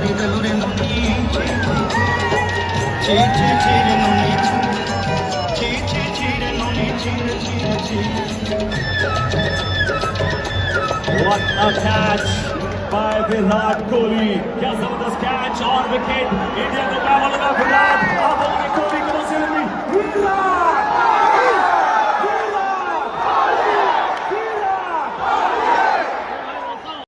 What a catch by Virat Kohli! क्या जबरदस्त catch और विकेट इंडिया को क्या बोलेगा विराट! अब विराट कोहली को